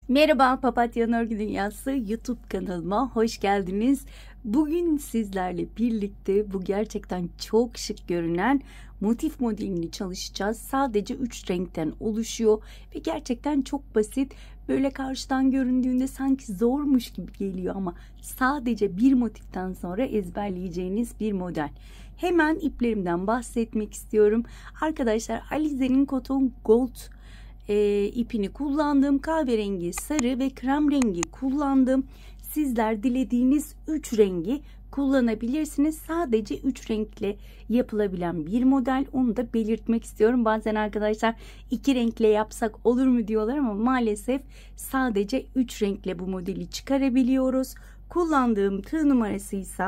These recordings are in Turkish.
Merhaba Papatya Örgü Dünyası YouTube kanalıma hoş geldiniz. Bugün sizlerle birlikte bu gerçekten çok şık görünen motif modelini çalışacağız. Sadece 3 renkten oluşuyor ve gerçekten çok basit. Böyle karşıdan göründüğünde sanki zormuş gibi geliyor ama sadece bir motiften sonra ezberleyeceğiniz bir model. Hemen iplerimden bahsetmek istiyorum. Arkadaşlar Alize'nin Cotton Gold ipini kullandım. Kahverengi, sarı ve krem rengi kullandım. Sizler dilediğiniz 3 rengi kullanabilirsiniz. Sadece 3 renkle yapılabilen bir model. Onu da belirtmek istiyorum. Bazen arkadaşlar 2 renkle yapsak olur mu diyorlar ama maalesef sadece 3 renkle bu modeli çıkarabiliyoruz. Kullandığım tığ numarası ise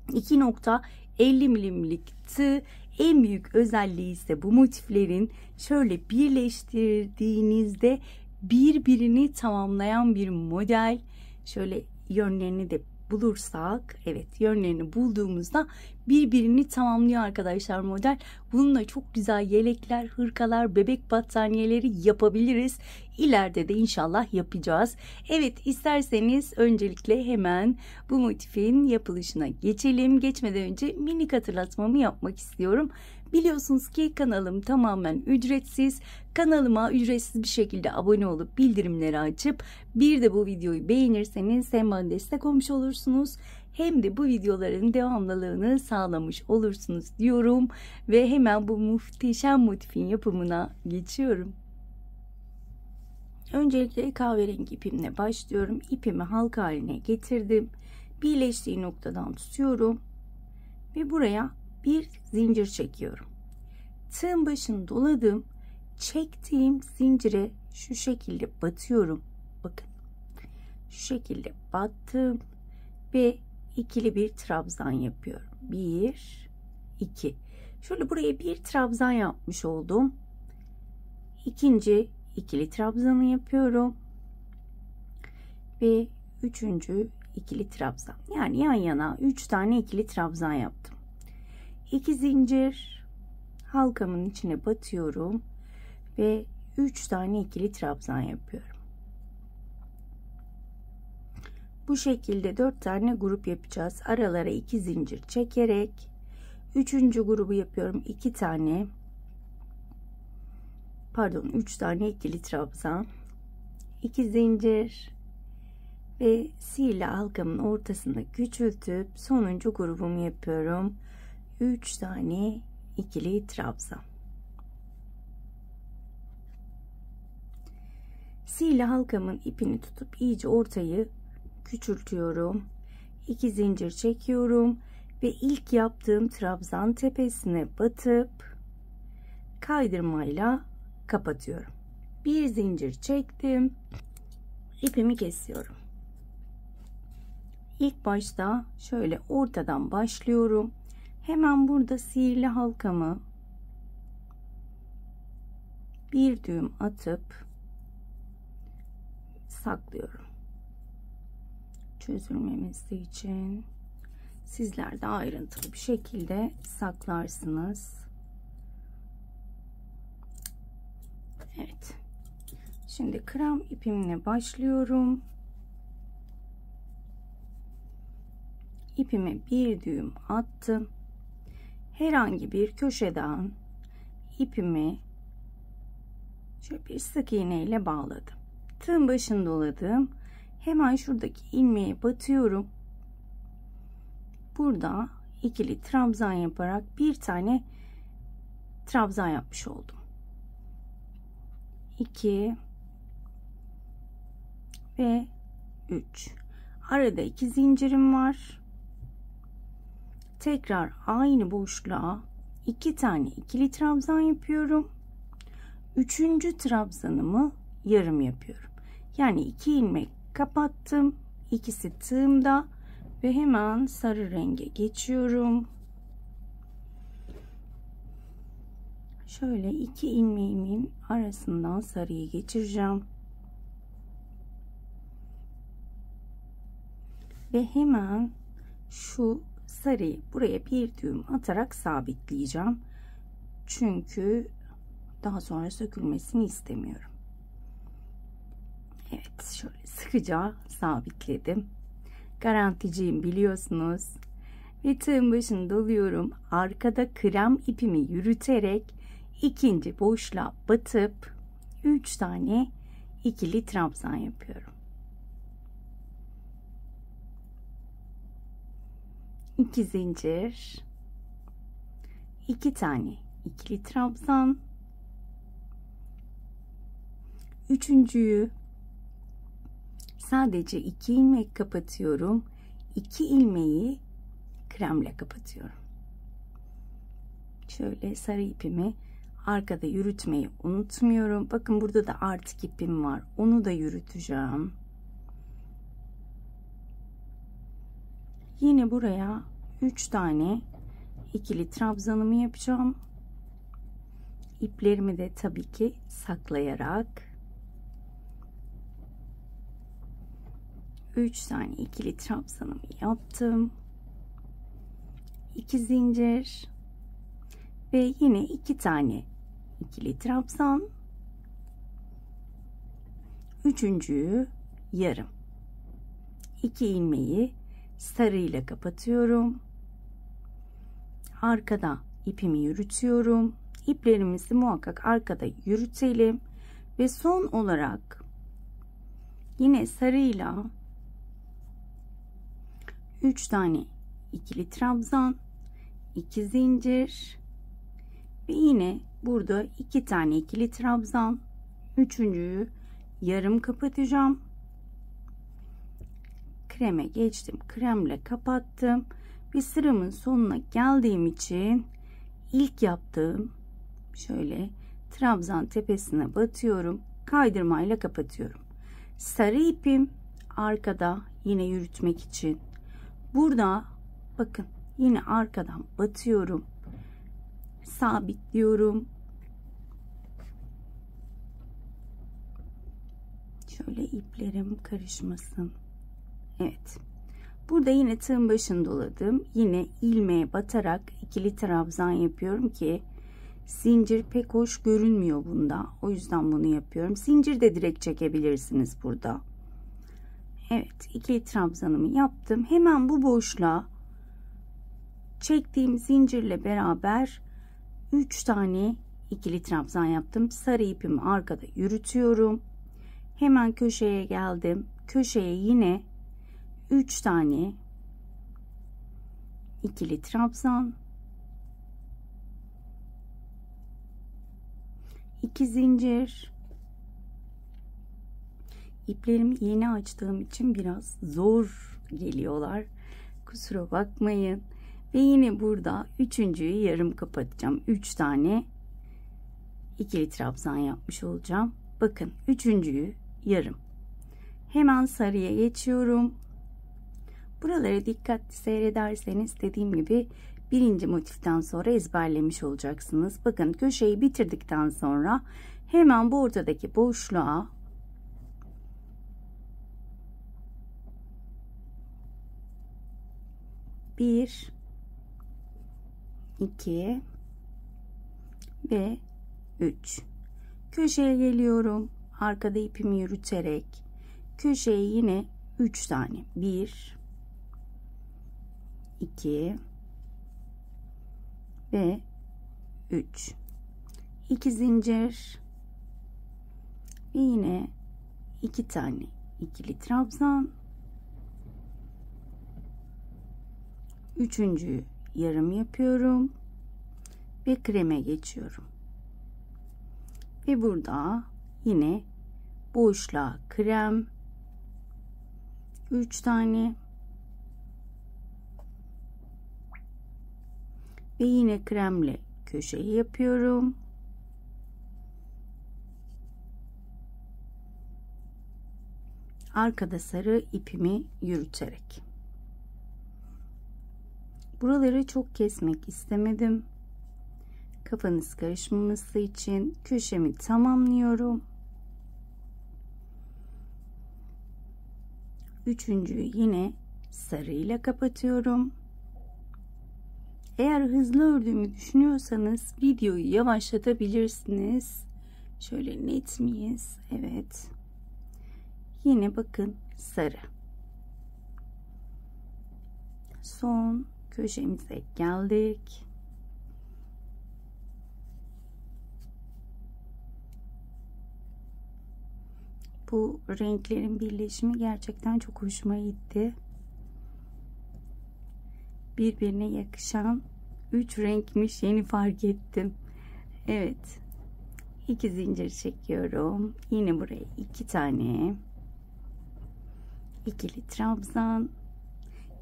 2.50 milimlik tığ. En büyük özelliği ise bu motiflerin şöyle birleştirdiğinizde birbirini tamamlayan bir model. Şöyle yönlerini de bulursak, evet, yönlerini bulduğumuzda birbirini tamamlıyor arkadaşlar model. Bununla çok güzel yelekler, hırkalar, bebek battaniyeleri yapabiliriz. İleride de inşallah yapacağız. Evet, isterseniz öncelikle hemen bu motifin yapılışına geçelim. Geçmeden önce minik hatırlatmamı yapmak istiyorum. Biliyorsunuz ki kanalım tamamen ücretsiz. Kanalıma ücretsiz bir şekilde abone olup bildirimleri açıp bir de bu videoyu beğenirseniz hem bana destek olmuş olursunuz hem de bu videoların devamlılığını sağlamış olursunuz diyorum ve hemen bu muhteşem motifin yapımına geçiyorum. Öncelikle kahverengi ipimle başlıyorum. İpimi halka haline getirdim. Birleştiği noktadan tutuyorum ve buraya bir zincir çekiyorum. Tığın başını doladım. Çektiğim zincire şu şekilde batıyorum. Bakın. Şu şekilde battım ve ikili bir trabzan yapıyorum. 1 2. Şöyle buraya bir trabzan yapmış oldum. İkinci ikili trabzanı yapıyorum. Ve üçüncü ikili trabzan. Yani yan yana 3 tane ikili trabzan yaptım. 2 zincir halkamın içine batıyorum ve 3 tane ikili trabzan yapıyorum. Bu şekilde 4 tane grup yapacağız. Aralara 2 zincir çekerek 3. grubu yapıyorum. 2 tane, pardon, 3 tane ikili trabzan, 2 zincir ve sihirli halkamın ortasında küçültüp sonuncu grubumu yapıyorum. 3 tane ikili trabzan. Sihirli halkamın ipini tutup iyice ortayı küçültüyorum. 2 zincir çekiyorum ve ilk yaptığım trabzan tepesine batıp kaydırmayla kapatıyorum. Bir zincir çektim. İpimi kesiyorum. İlk başta şöyle ortadan başlıyorum. Hemen burada sihirli halkamı bir düğüm atıp saklıyorum. Çözülmemesi için sizler de ayrıntılı bir şekilde saklarsınız. Evet. Şimdi krem ipimle başlıyorum. İpime bir düğüm attım. Herhangi bir köşeden ipimi şöyle bir sık iğne ile bağladım. Tığın başını doladım. Hemen şuradaki ilmeğe batıyorum. Burada ikili trabzan yaparak bir tane trabzan yapmış oldum. 2 ve 3. Arada 2 zincirim var. Tekrar aynı boşluğa 2 tane ikili trabzan yapıyorum. 3. trabzanımı yarım yapıyorum. Yani 2 ilmek kapattım. İkisi tığımda ve hemen sarı renge geçiyorum. Şöyle 2 ilmeğimin arasından sarıya geçireceğim. Ve hemen şu sarıyı buraya bir düğüm atarak sabitleyeceğim. Çünkü daha sonra sökülmesini istemiyorum. Evet. sıkıca sabitledim. Garanticiyim biliyorsunuz. Ve tığın başını doluyorum. Arkada krem ipimi yürüterek ikinci boşluğa batıp 3 tane ikili trabzan yapıyorum. 2 zincir, 2 tane ikili trabzan, üçüncüyü sadece 2 ilmek kapatıyorum. 2 ilmeği kremle kapatıyorum. Şöyle sarı ipimi arkada yürütmeyi unutmuyorum. Bakın burada da artık ipim var. Onu da yürüteceğim. Yine buraya 3 tane ikili trabzanımı yapacağım. İplerimi de tabii ki saklayarak 3 tane ikili trabzanımı yaptım. 2 zincir ve yine 2 tane ikili trabzan. Üçüncüyü yarım. 2 ilmeği sarıyla kapatıyorum. Arkada ipimi yürütüyorum. İplerimizi muhakkak arkada yürütelim ve son olarak yine sarıyla 3 tane ikili trabzan, 2 zincir ve yine burada 2 tane ikili trabzan, üçüncüyü yarım kapatacağım. Kreme geçtim, kremle kapattım ve sıramın sonuna geldiğim için ilk yaptığım şöyle trabzan tepesine batıyorum, kaydırmayla kapatıyorum. Sarı ipim arkada yine yürütmek için. Burada bakın yine arkadan batıyorum, sabitliyorum. Şöyle iplerim karışmasın. Evet. Burada yine tığın başını doladım. Yine ilmeğe batarak ikili trabzan yapıyorum ki zincir pek hoş görünmüyor bunda. O yüzden bunu yapıyorum. Zincir de direkt çekebilirsiniz burada. Evet, ikili trabzanımı yaptım. Hemen bu boşluğa çektiğim zincirle beraber 3 tane ikili trabzan yaptım. Sarı ipimi arkada yürütüyorum. Hemen köşeye geldim. Köşeye yine 3 tane ikili trabzan, 2 zincir. İplerimi yeni açtığım için biraz zor geliyorlar. Kusura bakmayın. Ve yine burada üçüncüyü yarım kapatacağım. 3 tane ikili trabzan yapmış olacağım. Bakın üçüncüyü yarım. Hemen sarıya geçiyorum. Buraları dikkatli seyrederseniz dediğim gibi birinci motiften sonra ezberlemiş olacaksınız. Bakın köşeyi bitirdikten sonra hemen bu ortadaki boşluğa bir, 2 ve 3. Köşeye geliyorum. Arkada ipimi yürüterek köşeye yine 3 tane. 1, 2 ve 3. 2 zincir ve yine 2 tane ikili trabzan. Üçüncüyü yarım yapıyorum ve kreme geçiyorum. Ve burada yine boşluğa krem 3 tane ve yine kremle köşeyi yapıyorum. Arkada sarı ipimi yürüterek. Buraları çok kesmek istemedim. Kafanız karışmaması için köşemi tamamlıyorum. Üçüncüyü yine sarıyla kapatıyorum. Eğer hızlı ördüğümü düşünüyorsanız videoyu yavaşlatabilirsiniz. Şöyle net miyiz? Evet. Yine bakın sarı. Son köşemize geldik. Bu renklerin birleşimi gerçekten çok hoşuma gitti. Birbirine yakışan 3 renkmiş, yeni fark ettim. Evet. 2 zincir çekiyorum. Yine buraya 2 tane ikili trabzan.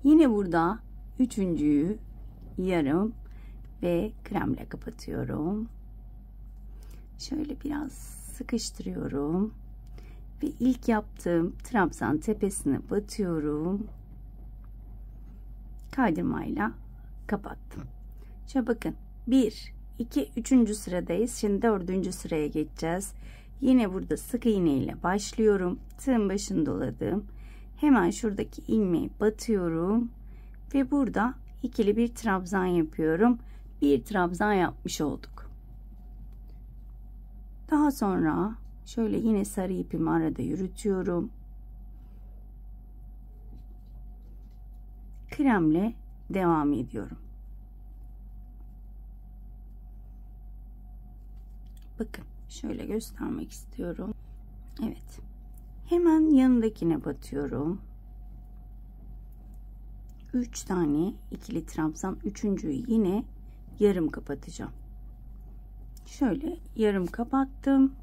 Yine burada üçüncüyü yarım ve kremle kapatıyorum. Şöyle biraz sıkıştırıyorum ve ilk yaptığım trabzan tepesine batıyorum. Kaydırmayla kapattım. Şöyle bakın, 1 2 3. sıradayız. Şimdi 4. sıraya geçeceğiz. Yine burada sık iğne ile başlıyorum. Tığın başını doladım. Hemen şuradaki ilmeği batıyorum ve burada ikili bir trabzan yapıyorum. Bir trabzan yapmış olduk. Daha sonra şöyle yine sarı ipimi arada yürütüyorum. Kremle devam ediyorum. Bakın şöyle göstermek istiyorum. Evet. Hemen yanındakine batıyorum. 3 tane ikili trabzan, üçüncüyü yine yarım kapatacağım. Şöyle yarım kapattım.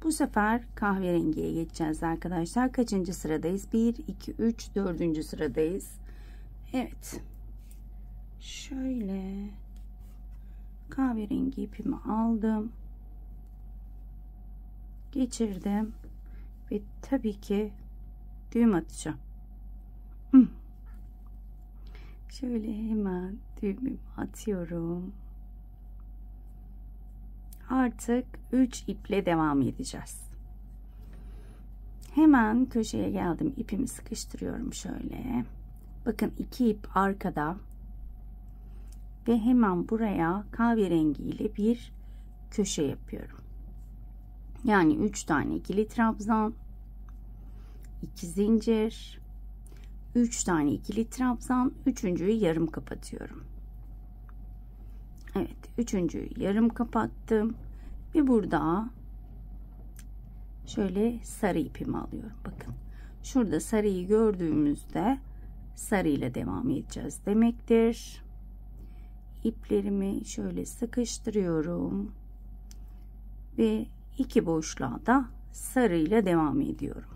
Bu sefer kahverengiye geçeceğiz arkadaşlar. Kaçıncı sıradayız? 1 2 3 4. sıradayız. Evet. Şöyle kahverengi ipimi aldım. Geçirdim ve tabii ki düğüm atacağım. Şöyle hemen düğümümü atıyorum. Artık 3 iple devam edeceğiz. Hemen köşeye geldim. İpimi sıkıştırıyorum şöyle. Bakın 2 ip arkada ve hemen buraya kahverengi ile bir köşe yapıyorum. Yani 3 tane ikili trabzan, 2 zincir, 3 tane ikili trabzan, üçüncüyü yarım kapatıyorum. Evet, üçüncüyü yarım kapattım ve burada şöyle sarı ipimi alıyorum. Bakın şurada sarıyı gördüğümüzde sarı ile devam edeceğiz demektir. İplerimi şöyle sıkıştırıyorum ve 2 boşluğa da sarı ile devam ediyorum.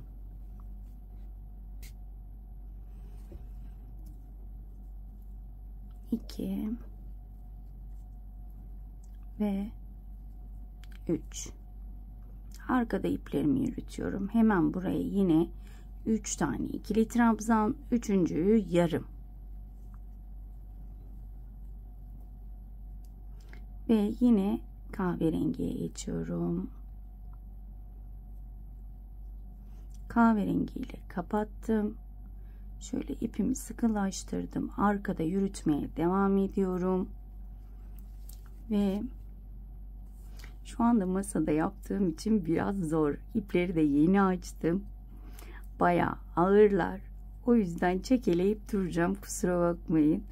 İki ve 3. Arkada iplerimi yürütüyorum. Hemen buraya yine 3 tane ikili trabzan, üçüncüyü yarım. Ve yine kahverengiye geçiyorum. Kahverengi ile kapattım. Şöyle ipimi sıkılaştırdım. Arkada yürütmeye devam ediyorum. Ve şu anda masada yaptığım için biraz zor. İpleri de yeni açtım. Bayağı ağırlar. O yüzden çekeleyip duracağım. Kusura bakmayın.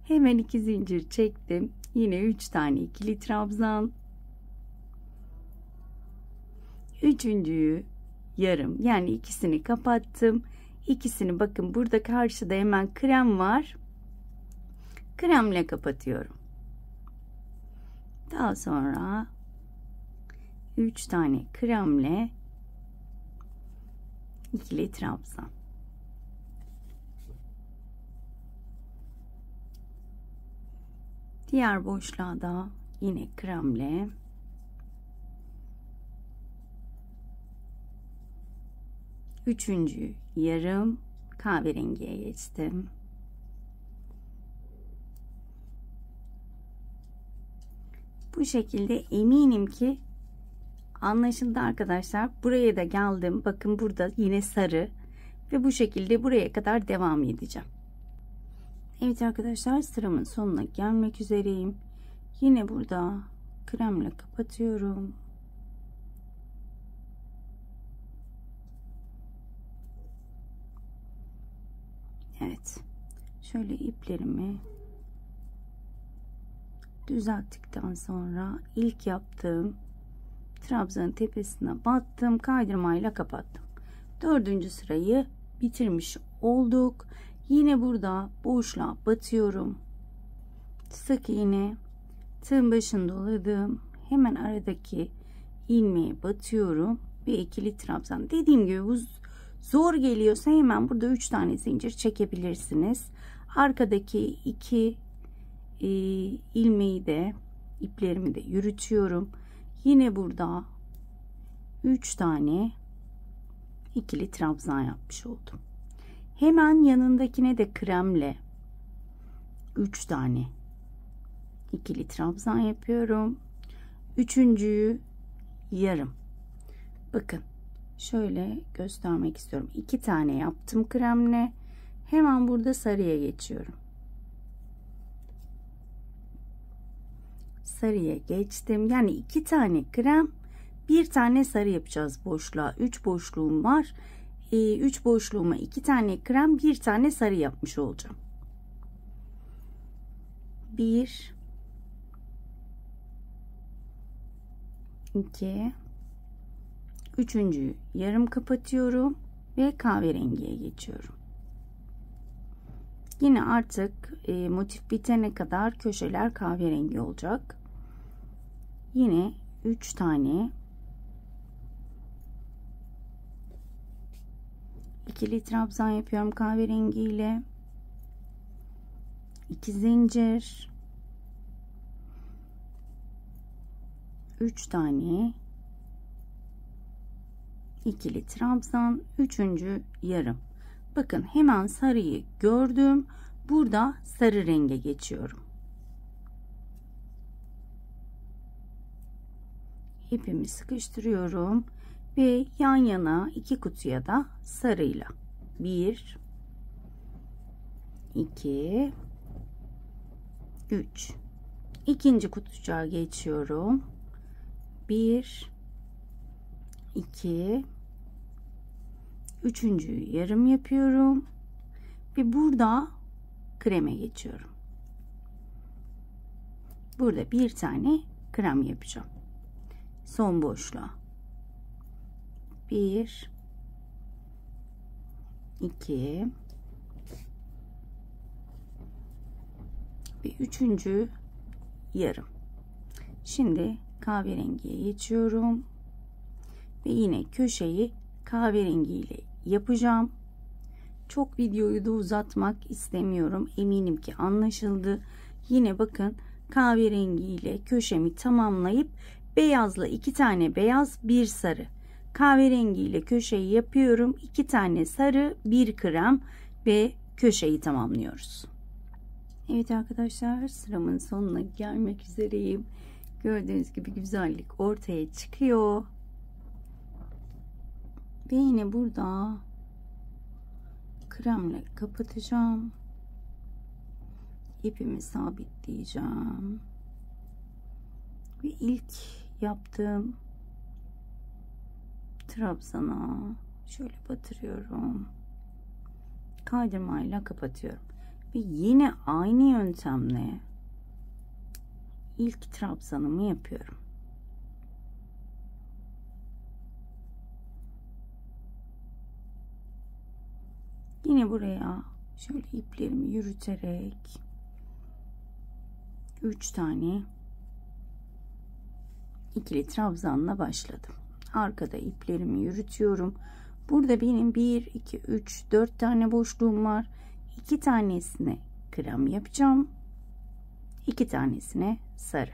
Hemen 2 zincir çektim. Yine 3 tane ikili trabzan. Üçüncüyü yarım. Yani ikisini kapattım. İkisini bakın burada karşıda hemen krem var. Kremle kapatıyorum. Daha sonra 3 tane kremle ikili trabzan. Diğer boşluğa da yine kremle üçüncü yarım kahverengiye geçtim. Bu şekilde eminim ki anlaşıldı arkadaşlar. Buraya da geldim. Bakın burada yine sarı ve bu şekilde buraya kadar devam edeceğim. Evet arkadaşlar, sıramın sonuna gelmek üzereyim. Yine burada kremle kapatıyorum. Evet. Şöyle iplerimi düzelttikten sonra ilk yaptığım trabzanın tepesine battım. Kaydırmayla kapattım. 4. sırayı bitirmiş olduk. Yine burada boşluğa batıyorum. Sık iğne, tığın başını doladım. Hemen aradaki ilmeğe batıyorum ve ikili trabzan. Dediğim gibi bu zor geliyorsa hemen burada 3 tane zincir çekebilirsiniz. Arkadaki 2 ilmeği de, iplerimi de yürütüyorum. Yine burada 3 tane ikili trabzan yapmış oldum. Hemen yanındakine de kremle 3 tane ikili trabzan yapıyorum. Üçüncüyü yarım. Bakın şöyle göstermek istiyorum. 2 tane yaptım kremle. Hemen burada sarıya geçiyorum. Sarıya geçtim. Yani 2 tane krem, 1 tane sarı yapacağız boşluğa. 3 boşluğum var. 3 boşluğuma 2 tane krem, 1 tane sarı yapmış olacağım. 1 2 üçüncüyü yarım kapatıyorum ve kahverengiye geçiyorum. Yine artık motif bitene kadar köşeler kahverengi olacak. Yine 3 tane ikili trabzan yapıyorum kahverengi ile. 2 zincir, 3 tane ikili trabzan, 3. yarım. Bakın hemen sarıyı gördüm. Burada sarı renge geçiyorum. İpimi sıkıştırıyorum ve yan yana 2 kutuya da sarıyla 1 2 3 ikinci kutucuğa geçiyorum. 1 2 üçüncüyü yarım yapıyorum ve burada kreme geçiyorum. Burada 1 tane krem yapacağım. Son boşluğa 1 2 ve 3. yarım. Şimdi kahverengiye geçiyorum ve yine köşeyi kahverengi ile yapacağım. Çok videoyu da uzatmak istemiyorum. Eminim ki anlaşıldı. Yine bakın kahverengi ile köşemi tamamlayıp beyazla 2 tane beyaz, 1 sarı. Kahverengi ile köşeyi yapıyorum. 2 tane sarı, 1 krem ve köşeyi tamamlıyoruz. Evet arkadaşlar, sıramın sonuna gelmek üzereyim. Gördüğünüz gibi güzellik ortaya çıkıyor. Ve yine burada kremle kapatacağım. İpimi sabitleyeceğim. Ve ilk yaptığım trabzana şöyle batırıyorum. Kaydırmayla kapatıyorum. Ve yine aynı yöntemle ilk trabzanımı yapıyorum. Yine buraya şöyle iplerimi yürüterek 3 tane ikili trabzanla başladım. Arkada iplerimi yürütüyorum. Burada benim 1 2 3 4 tane boşluğum var. 2 tanesine krem yapacağım. 2 tanesine sarı.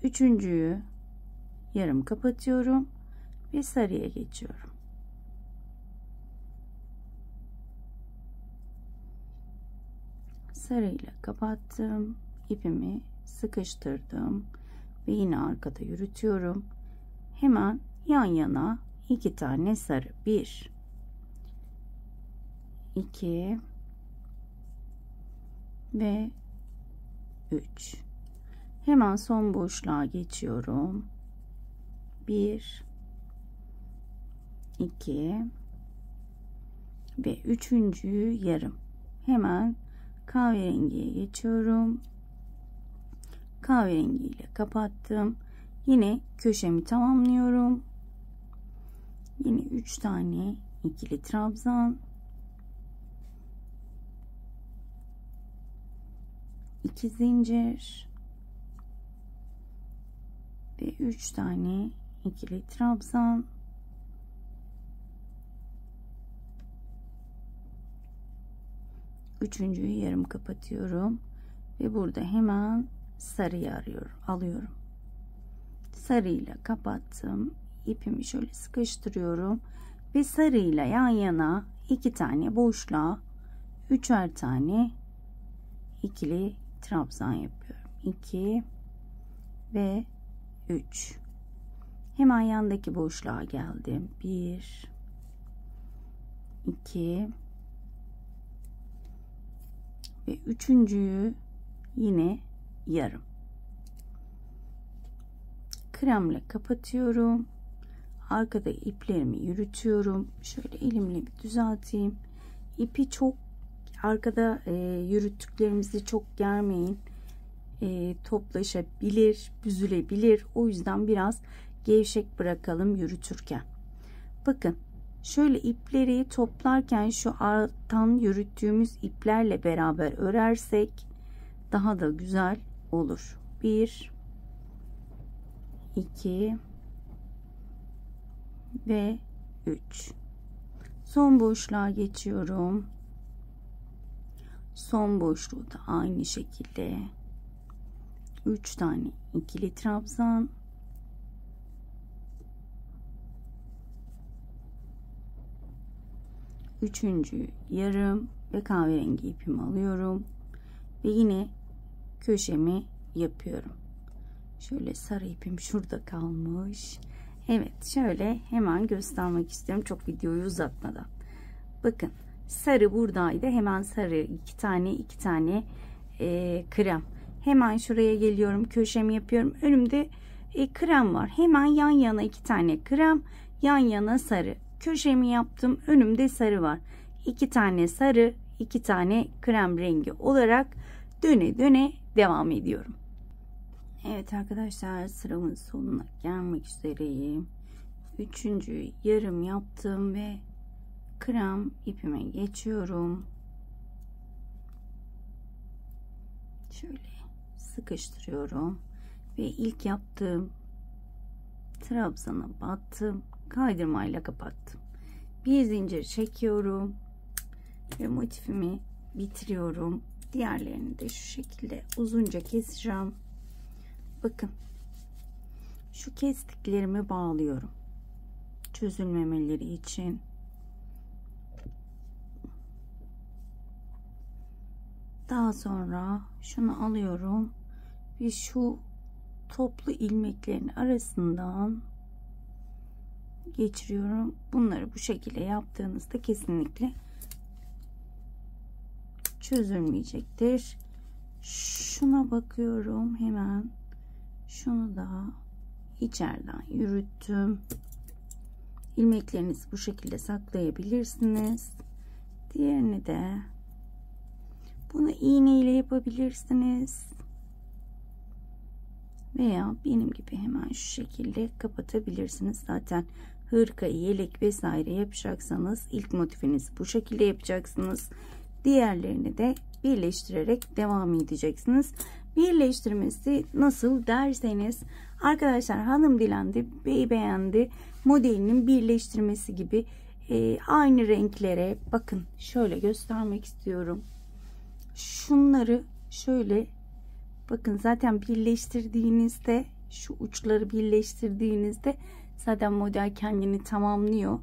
Üçüncüyü yarım kapatıyorum ve sarıya geçiyorum. Sarıyla kapattım. İpimi sıkıştırdım ve yine arkada yürütüyorum. Hemen yan yana 2 tane sarı. 1 2 ve 3. Hemen son boşluğa geçiyorum. 1 2 Ve üçüncü yarım. Hemen kahverengiye geçiyorum. Kahverengiyle kapattım. Yine köşemi tamamlıyorum. Yine 3 tane ikili trabzan, 2 zincir ve 3 tane ikili trabzan, üçüncüyü yarım kapatıyorum ve burada hemen sarıyı alıyorum. Sarıyla kapattım. İpimi şöyle sıkıştırıyorum ve sarıyla yan yana 2 tane boşluğa 3'er tane ikili trabzan yapıyorum. 2 ve 3. Hemen yandaki boşluğa geldim. 1 2 ve üçüncüyü yine yarım. Kremle kapatıyorum. Arkada iplerimi yürütüyorum. Şöyle elimle bir düzelteyim. İpi çok arkada yürüttüklerimizi çok germeyin. Toplaşabilir, büzülebilir. O yüzden biraz gevşek bırakalım yürütürken. Bakın şöyle ipleri toplarken şu alttan yürüttüğümüz iplerle beraber örersek daha da güzel olur. 1 2 ve 3. Son boşluğa geçiyorum. Son boşluğu da aynı şekilde 3 tane ikili trabzan, üçüncü yarım ve kahverengi ipimi alıyorum ve yine köşemi yapıyorum. Şöyle sarı ipim şurada kalmış. Evet, şöyle hemen göstermek istiyorum çok videoyu uzatmadan. Bakın sarı buradaydı. Hemen sarı iki tane krem. Hemen şuraya geliyorum. Köşemi yapıyorum. Önümde krem var. Hemen yan yana 2 tane krem. Yan yana sarı. Köşemi yaptım. Önümde sarı var. 2 tane sarı, 2 tane krem rengi olarak döne döne devam ediyorum. Evet arkadaşlar, sıramın sonuna gelmek üzereyim. Üçüncü yarım yaptım ve krem ipime geçiyorum. Şöyle sıkıştırıyorum ve ilk yaptığım trabzana battım, kaydırmayla kapattım. Bir zincir çekiyorum ve motifimi bitiriyorum. Diğerlerini de şu şekilde uzunca keseceğim. Bakın şu kestiklerimi bağlıyorum çözülmemeleri için. Daha sonra şunu alıyorum ve şu toplu ilmeklerin arasından geçiriyorum. Bunları bu şekilde yaptığınızda kesinlikle çözülmeyecektir. Şuna bakıyorum hemen. Şunu da içeriden yürüttüm. İlmeklerinizi bu şekilde saklayabilirsiniz. Diğerini de bunu iğne ile yapabilirsiniz. Veya benim gibi hemen şu şekilde kapatabilirsiniz. Zaten hırka, yelek vesaire yapacaksanız ilk motifinizi bu şekilde yapacaksınız. Diğerlerini de birleştirerek devam edeceksiniz. Birleştirmesi nasıl derseniz arkadaşlar, hanım dilendi, bey beğendi modelinin birleştirmesi gibi aynı renklere bakın, şöyle göstermek istiyorum. Şunları şöyle bakın, zaten birleştirdiğinizde şu uçları birleştirdiğinizde zaten model kendini tamamlıyor.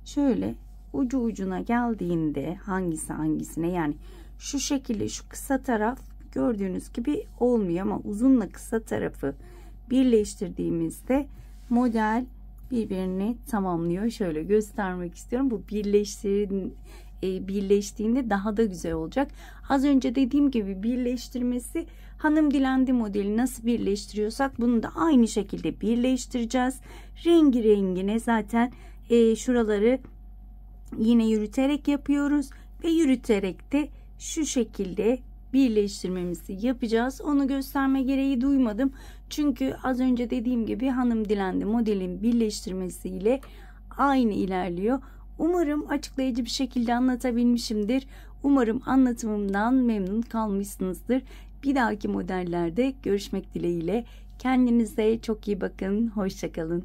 Şöyle ucu ucuna geldiğinde hangisi hangisine, yani şu şekilde şu kısa taraf gördüğünüz gibi olmuyor ama uzunla kısa tarafı birleştirdiğimizde model birbirini tamamlıyor. Şöyle göstermek istiyorum. Bu birleştiğinde daha da güzel olacak. Az önce dediğim gibi birleştirmesi, hanım dilendi modeli nasıl birleştiriyorsak bunu da aynı şekilde birleştireceğiz. Rengi rengine zaten şuraları Yine yürüterek yapıyoruz ve yürüterek de şu şekilde birleştirmemizi yapacağız. Onu gösterme gereği duymadım. Çünkü az önce dediğim gibi hanım dilendi modelin birleştirmesiyle aynı ilerliyor. Umarım açıklayıcı bir şekilde anlatabilmişimdir. Umarım anlatımımdan memnun kalmışsınızdır. Bir dahaki modellerde görüşmek dileğiyle. Kendinize çok iyi bakın. Hoşça kalın.